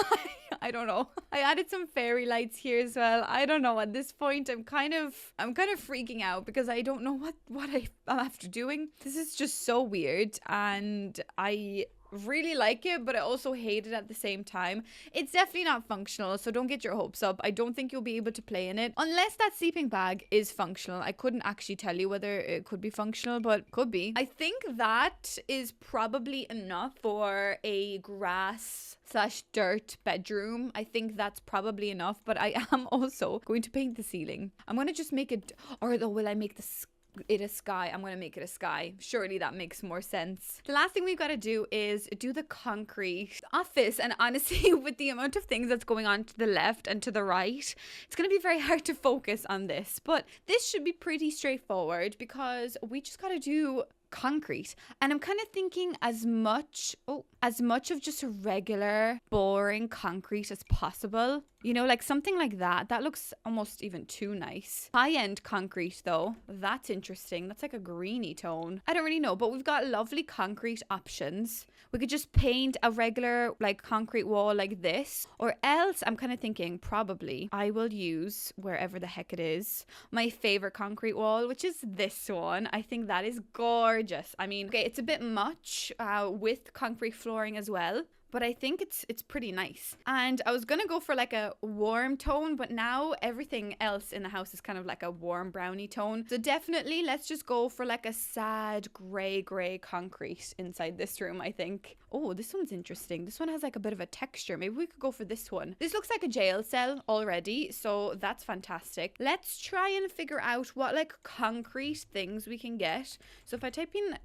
I don't know. I added some fairy lights here as well. I don't know. At this point, I'm kind of freaking out because I don't know what I'm after doing. This is just so weird, and I really like it, but I also hate it at the same time. It's definitely not functional, so don't get your hopes up. I don't think you'll be able to play in it unless that sleeping bag is functional. I couldn't actually tell you whether it could be functional, but could be. I think that is probably enough for a grass/dirt bedroom. I think that's probably enough, but I am also going to paint the ceiling. I'm going to just make it, or will I make it a sky? I'm gonna make it a sky. Surely that makes more sense. The last thing we've got to do is do the concrete office, and honestly, with the amount of things that's going on to the left and to the right, it's gonna be very hard to focus on this, but this should be pretty straightforward because we just got to do concrete. And I'm kind of thinking as much of just a regular boring concrete as possible, you know, like something like that looks almost even too nice. High-end concrete though, that's interesting. That's like a greeny tone. I don't really know, but we've got lovely concrete options. We could just paint a regular like concrete wall like this, or else I'm kind of thinking probably I will use, wherever the heck it is, my favorite concrete wall, which is this one. I think that is gorgeous. I mean, okay, it's a bit much with concrete flooring as well, but I think it's pretty nice. And I was gonna go for like a warm tone, but now everything else in the house is kind of like a warm brownie tone. So definitely let's just go for like a sad gray concrete inside this room, I think. Oh, this one's interesting. This one has like a bit of a texture. Maybe we could go for this one. This looks like a jail cell already, so that's fantastic. Let's try and figure out what like concrete things we can get. So if I type in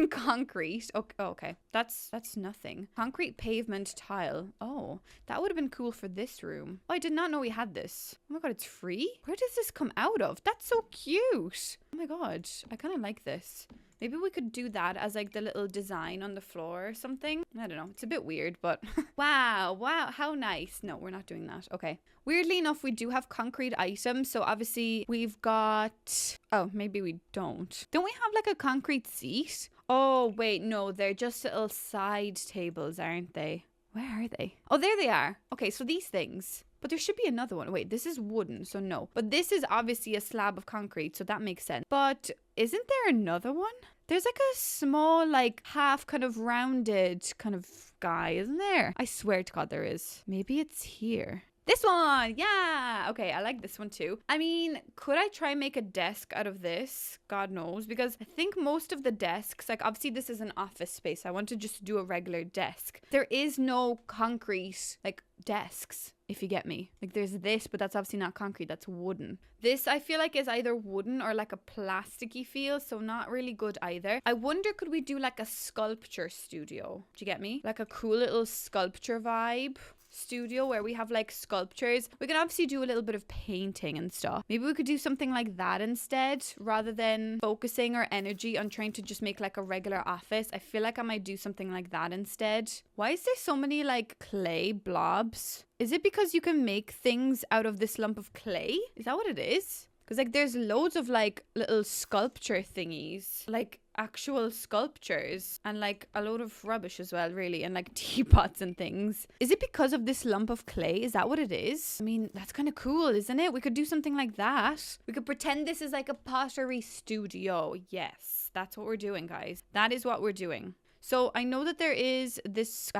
concrete. Okay. That's nothing. Concrete pavement tile. Oh, that would have been cool for this room. Oh, I did not know we had this. Oh my god, it's free? Where does this come out of? That's so cute. Oh my god, I kind of like this. Maybe we could do that as like the little design on the floor or something. I don't know. It's a bit weird, but wow, how nice. No, we're not doing that. Okay. Weirdly enough, we do have concrete items. So obviously we've got, oh, maybe we don't. Don't we have like a concrete seat? Oh, wait, no, they're just little side tables, aren't they? Where are they? Oh, there they are. Okay, so these things. But there should be another one. Wait, this is wooden, so no. But this is obviously a slab of concrete, so that makes sense. But isn't there another one? There's like a small, like half kind of rounded kind of guy, isn't there? I swear to God there is. Maybe it's here. This one, yeah. Okay, I like this one too. I mean, could I try and make a desk out of this? God knows, because I think most of the desks, like obviously this is an office space. I want to just do a regular desk. There is no concrete, like desks, if you get me. Like there's this, but that's obviously not concrete, that's wooden. This I feel like is either wooden or like a plasticky feel, so not really good either. I wonder, could we do like a sculpture studio? Do you get me? Like a cool little sculpture vibe studio where we have like sculptures. We can obviously do a little bit of painting and stuff. Maybe we could do something like that instead, rather than focusing our energy on trying to just make like a regular office. I feel like I might do something like that instead. Why is there so many like clay blobs? Is it because you can make things out of this lump of clay? Is that what it is? Because like there's loads of like little sculpture thingies, like actual sculptures, and like a load of rubbish as well, really, and like teapots and things. Is it because of this lump of clay? Is that what it is? I mean, that's kind of cool, isn't it? We could do something like that. We could pretend this is like a pottery studio. Yes, that's what we're doing, guys. That is what we're doing. So I know that there is this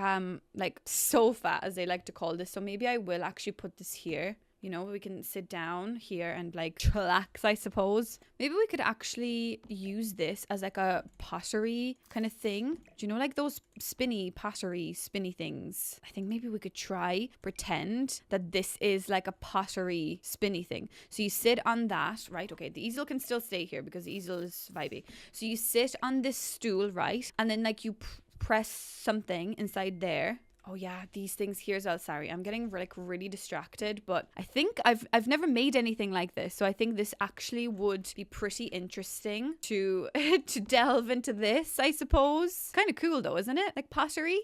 like sofa, as they like to call this. So maybe I will actually put this here. You know, we can sit down here and like chillax, I suppose. Maybe we could actually use this as like a pottery kind of thing. Do you know, like those spinny things? I think maybe we could try pretend that this is like a pottery spinny thing. So you sit on that, right? Okay, the easel can still stay here because the easel is vibey. So you sit on this stool, right? And then like you press something inside there. Oh yeah, these things here as well. Sorry, I'm getting like really distracted, but I think I've never made anything like this, so I think this actually would be pretty interesting to to delve into this, I suppose. Kind of cool though, isn't it? Like pottery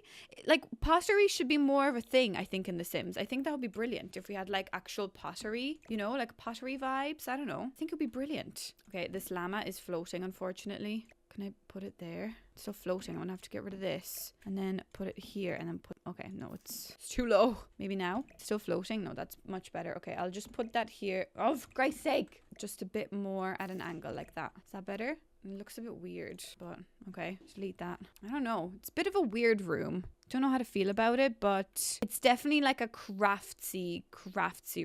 should be more of a thing, I think, in The Sims. I think that would be brilliant if we had like actual pottery, you know, like pottery vibes. I don't know. I think it would be brilliant. Okay, this llama is floating, unfortunately. Can I put it there? It's still floating. I'm gonna have to get rid of this and then put it here and then put, okay, no, it's too low. Maybe now. Still floating. No, that's much better. Okay, I'll just put that here. Oh, for Christ's sake. Just a bit more at an angle like that. Is that better? It looks a bit weird, but okay, delete that. I don't know. It's a bit of a weird room. Don't know how to feel about it, but it's definitely like a craftsy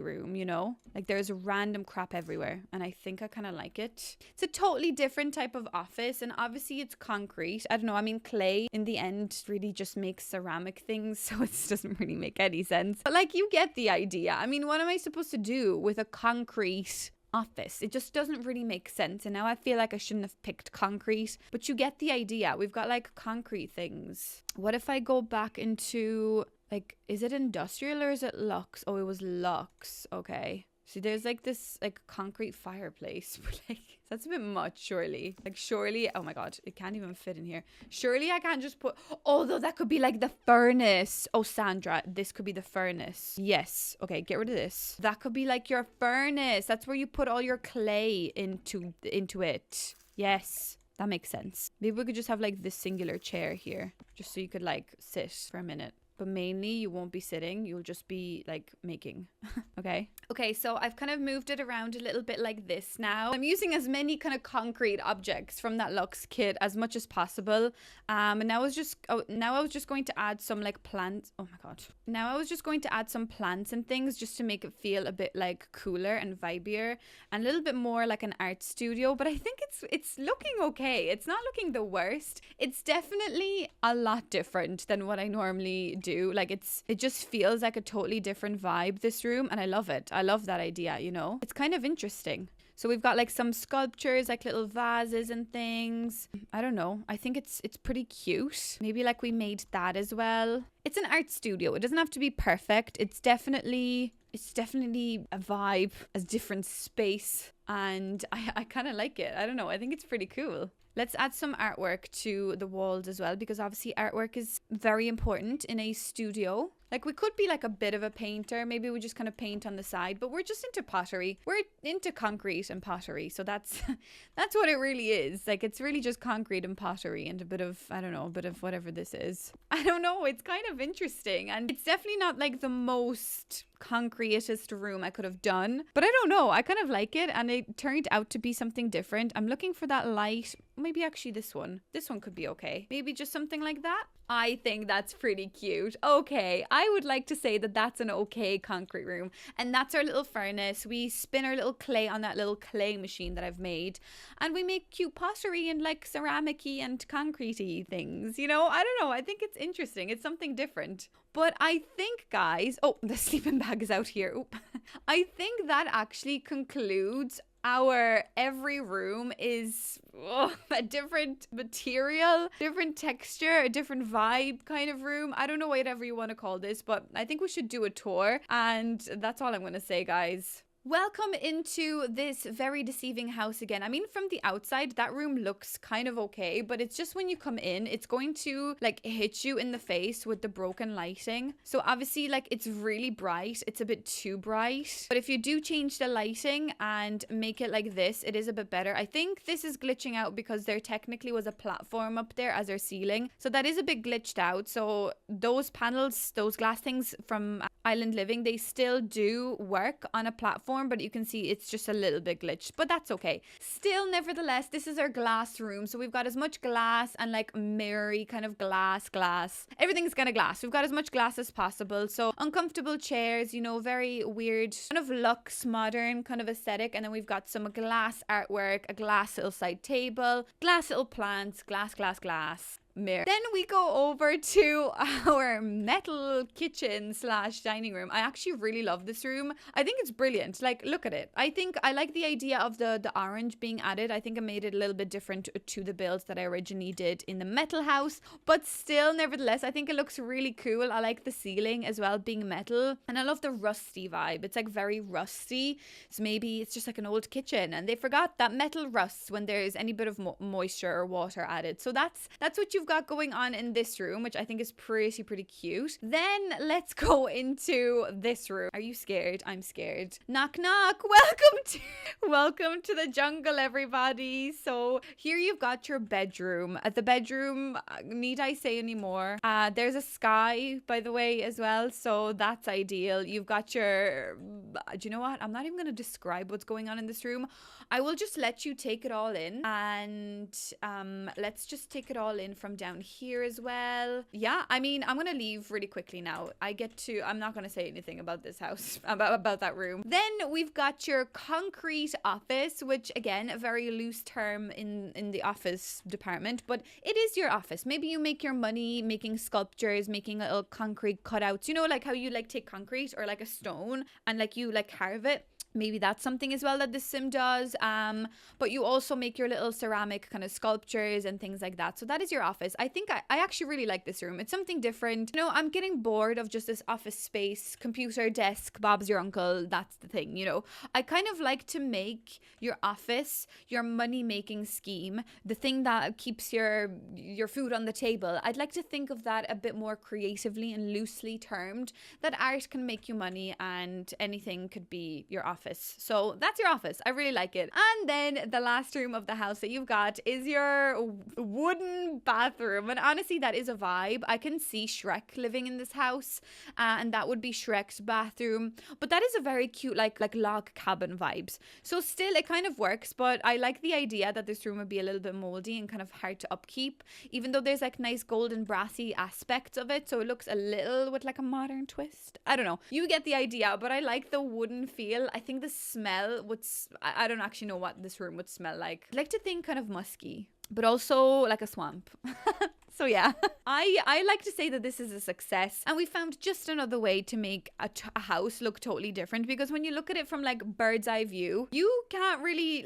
room, you know? Like there's random crap everywhere, and I think I kind of like it. It's a totally different type of office, and obviously it's concrete. I don't know, I mean, clay in the end really just makes ceramic things, so it doesn't really make any sense. But like, you get the idea. I mean, what am I supposed to do with a concrete office? It just doesn't really make sense, and now I feel like I shouldn't have picked concrete, but you get the idea. We've got like concrete things. What if I go back into, like, is it industrial or is it Lux? Oh, it was Lux. Okay, see, there's like this like concrete fireplace, but like that's a bit much, surely. Like, surely, oh my god, it can't even fit in here. Surely I can't just put, although that could be like the furnace. Oh, Sandra, this could be the furnace. Yes. Okay, get rid of this. That could be like your furnace. That's where you put all your clay into it. Yes, that makes sense. Maybe we could just have like this singular chair here, just so you could like sit for a minute. But mainly you won't be sitting, you'll just be like making. Okay, so I've kind of moved it around a little bit like this now. I'm using as many kind of concrete objects from that Lux kit as much as possible. And now I was just going to add some like plants. Oh my god. Now I was just going to add some plants and things just to make it feel a bit like cooler and vibier and a little bit more like an art studio. But I think it's looking okay. It's not looking the worst. It's definitely a lot different than what I normally do. Like, it just feels like a totally different vibe, this room, and I love it. I love that idea, you know? It's kind of interesting. So we've got like some sculptures, like little vases and things. I don't know. I think it's pretty cute. Maybe like we made that as well. It's an art studio. It doesn't have to be perfect. It's definitely a vibe, a different space, and I kind of like it. I don't know. I think it's pretty cool. Let's add some artwork to the walls as well, because obviously artwork is very important in a studio. Like, we could be like a bit of a painter. Maybe we just kind of paint on the side, but we're just into pottery. We're into concrete and pottery. So that's what it really is. Like, it's really just concrete and pottery and a bit of, I don't know, a bit of whatever this is. I don't know. It's kind of interesting. And it's definitely not like the most concretest room I could have done, but I don't know. I kind of like it, and it turned out to be something different. I'm looking for that light. Maybe actually this one could be okay. Maybe just something like that. I think that's pretty cute. Okay, I would like to say that that's an okay concrete room. And that's our little furnace. We spin our little clay on that little clay machine that I've made. And we make cute pottery and like ceramic-y and concrete-y things. You know, I don't know. I think it's interesting. It's something different. But I think, guys... Oh, the sleeping bag is out here. Oop. I think that actually concludes our every room is a different material, different texture, a different vibe kind of room. I don't know whatever you want to call this, but I think we should do a tour. And that's all I'm going to say, guys. Welcome into this very deceiving house again. I mean, from the outside, that room looks kind of okay, but it's just when you come in, it's going to like hit you in the face with the broken lighting. So obviously, like, it's really bright. It's a bit too bright. But if you do change the lighting and make it like this, it is a bit better. I think this is glitching out because there technically was a platform up there as our ceiling. So that is a bit glitched out. So those panels, those glass things from Island Living, they still do work on a platform, but you can see it's just a little bit glitched, but that's okay. Still, nevertheless, this is our glass room, so we've got as much glass and like mirror-y kind of glass. Everything's kind of glass. We've got as much glass as possible. So uncomfortable chairs, you know, very weird kind of luxe modern kind of aesthetic. And then we've got some glass artwork, a glass little side table, glass little plants, glass mirror. Then we go over to our metal kitchen / dining room. I actually really love this room. I think it's brilliant. Like, look at it. I think I like the idea of the orange being added. I think I made it a little bit different to the builds that I originally did in the metal house, but still, nevertheless, I think it looks really cool. I like the ceiling as well being metal, and I love the rusty vibe. It's like very rusty, so maybe it's just like an old kitchen and they forgot that metal rusts when there's any bit of moisture or water added. So that's what you've got going on in this room, which I think is pretty cute. Then let's go into this room. Are you scared? I'm scared. Knock, knock. Welcome to the jungle, everybody. So here you've got your bedroom. At the bedroom, need I say any more? There's a sky, by the way, as well. So that's ideal. You've got your... Do you know what? I'm not even going to describe what's going on in this room. I will just let you take it all in. And let's just take it all in from down here as well. Yeah, I mean, I'm going to leave really quickly now. I'm not going to say anything about this house, about that room. Then we've got your concrete office, which again, a very loose term in the office department, but it is your office. Maybe you make your money making sculptures, making little concrete cutouts. You know, like how you like take concrete or like a stone and like you like carve it. Maybe that's something as well that the sim does. But you also make your little ceramic kind of sculptures and things like that. So that is your office. I think I actually really like this room. It's something different. You know, I'm getting bored of just this office space, computer, desk, Bob's your uncle. That's the thing, you know. I kind of like to make your office your money-making scheme, the thing that keeps your food on the table. I'd like to think of that a bit more creatively and loosely termed, that art can make you money and anything could be your office. So that's your office. I really like it. And then the last room of the house that you've got is your wooden bathroom. And honestly, that is a vibe. I can see Shrek living in this house, and that would be Shrek's bathroom. But that is a very cute, like log cabin vibes. So still, it kind of works, but I like the idea that this room would be a little bit moldy and kind of hard to upkeep, even though there's like nice golden brassy aspects of it. So it looks a little with like a modern twist. I don't know. You get the idea, but I like the wooden feel. I think the smell would... I don't actually know what this room would smell like. I like to think kind of musky, but also like a swamp. So yeah, I like to say that this is a success, and we found just another way to make a house look totally different, because when you look at it from like bird's eye view, you can't really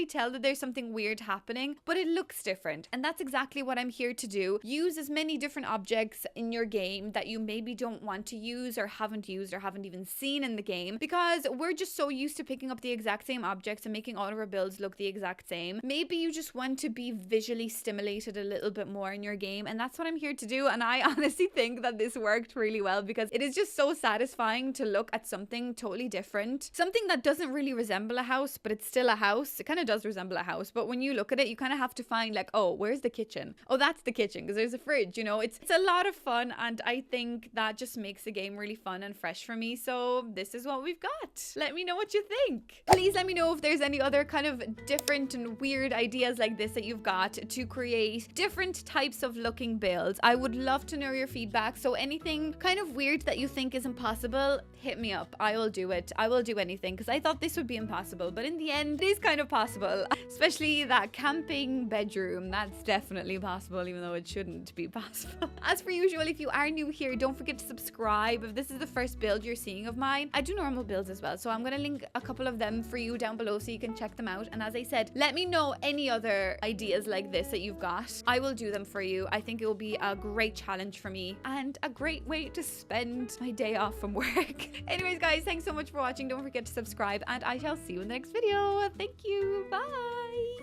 tell that there's something weird happening, but it looks different. And that's exactly what I'm here to do. Use as many different objects in your game that you maybe don't want to use or haven't used or haven't even seen in the game, because we're just so used to picking up the exact same objects and making all of our builds look the exact same. Maybe you just want to be visually stimulated a little bit more in your game, and that's what I'm here to do. And I honestly think that this worked really well, because it is just so satisfying to look at something totally different, something that doesn't really resemble a house, but it's still a house. It kind of does resemble a house, but when you look at it, you kind of have to find like, oh, where's the kitchen? Oh, that's the kitchen, because there's a fridge. You know, it's a lot of fun, and I think that just makes the game really fun and fresh for me. So this is what we've got. Let me know what you think. Please let me know if there's any other kind of different and weird ideas like this that you've got to create different types of looking builds. I would love to know your feedback. So anything kind of weird that you think is impossible, hit me up. I will do it. I will do anything, because I thought this would be impossible, but in the end it is kind of possible. Especially that camping bedroom. That's definitely possible, even though it shouldn't be possible. As per usual, if you are new here, don't forget to subscribe. If this is the first build you're seeing of mine, I do normal builds as well, so I'm going to link a couple of them for you down below so you can check them out. And as I said, let me know any other ideas like this that you've got. I will do them for you. I think it will be a great challenge for me and a great way to spend my day off from work. Anyways, guys, thanks so much for watching. Don't forget to subscribe, and I shall see you in the next video. Thank you. Bye.